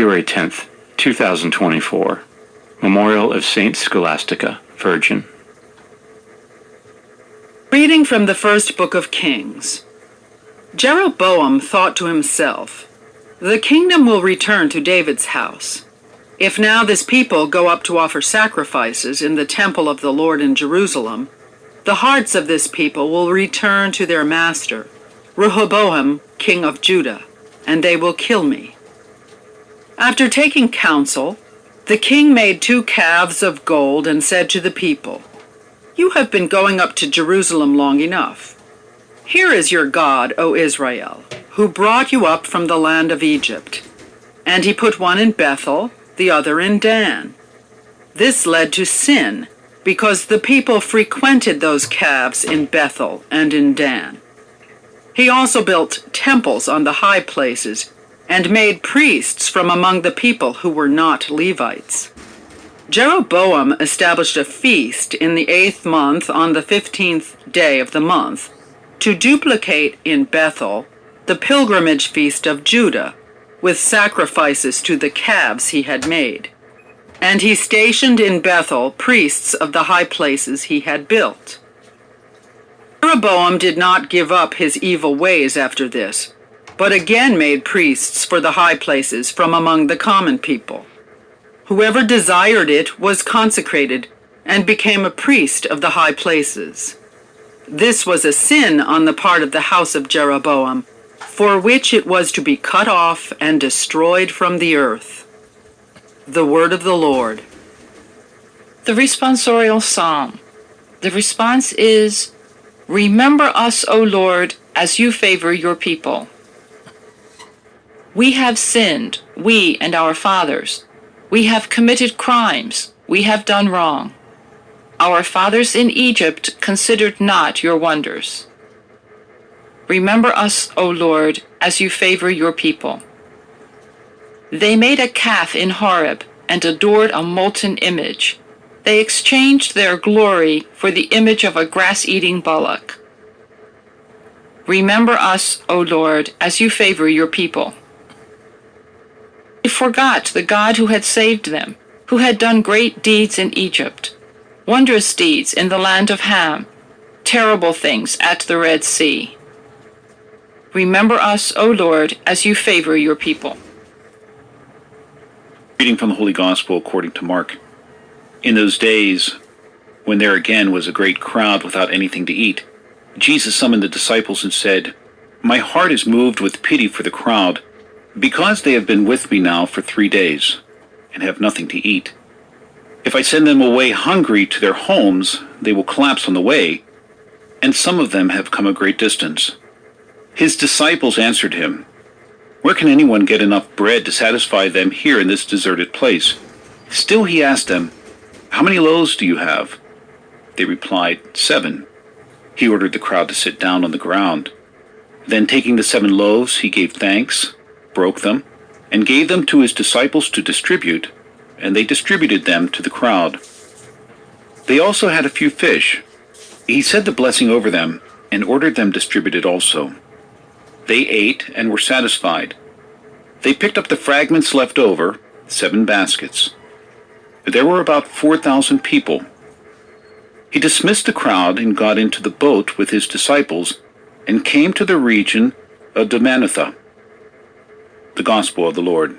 February 10th, 2024. Memorial of Saint Scholastica, Virgin. Reading from the first book of Kings. Jeroboam thought to himself, "The kingdom will return to David's house. If now this people go up to offer sacrifices in the temple of the Lord in Jerusalem, the hearts of this people will return to their master, Rehoboam, king of Judah, and they will kill me." After taking counsel, the king made 2 calves of gold and said to the people, "You have been going up to Jerusalem long enough. Here is your God, O Israel, who brought you up from the land of Egypt." And he put one in Bethel, the other in Dan. This led to sin, because the people frequented those calves in Bethel and in Dan. He also built temples on the high places and made priests from among the people who were not Levites. Jeroboam established a feast in the 8th month on the 15th day of the month to duplicate in Bethel the pilgrimage feast of Judah with sacrifices to the calves he had made. And he stationed in Bethel priests of the high places he had built. Jeroboam did not give up his evil ways after this, but again made priests for the high places from among the common people. Whoever desired it was consecrated and became a priest of the high places. This was a sin on the part of the house of Jeroboam, for which it was to be cut off and destroyed from the earth. The word of the Lord. The responsorial psalm. The response is, "Remember us, O Lord, as you favor your people. We have sinned, we and our fathers. We have committed crimes. We have done wrong. Our fathers in Egypt considered not your wonders. Remember us, O Lord, as you favor your people. They made a calf in Horeb and adored a molten image. They exchanged their glory for the image of a grass-eating bullock. Remember us, O Lord, as you favor your people." They forgot the God who had saved them, who had done great deeds in Egypt, wondrous deeds in the land of Ham, terrible things at the Red Sea. Remember us, O Lord, as you favor your people. Reading from the Holy Gospel according to Mark. In those days, when there again was a great crowd without anything to eat, Jesus summoned the disciples and said, "My heart is moved with pity for the crowd, because they have been with me now for 3 days, and have nothing to eat. If I send them away hungry to their homes, they will collapse on the way, and some of them have come a great distance." His disciples answered him, "Where can anyone get enough bread to satisfy them here in this deserted place?" Still he asked them, "How many loaves do you have?" They replied, 7. He ordered the crowd to sit down on the ground. Then taking the 7 loaves, he gave thanks, broke them, and gave them to his disciples to distribute, and they distributed them to the crowd. They also had a few fish. He said the blessing over them, and ordered them distributed also. They ate and were satisfied. They picked up the fragments left over, 7 baskets. There were about 4,000 people. He dismissed the crowd and got into the boat with his disciples and came to the region of Dalmanutha. The Gospel of the Lord.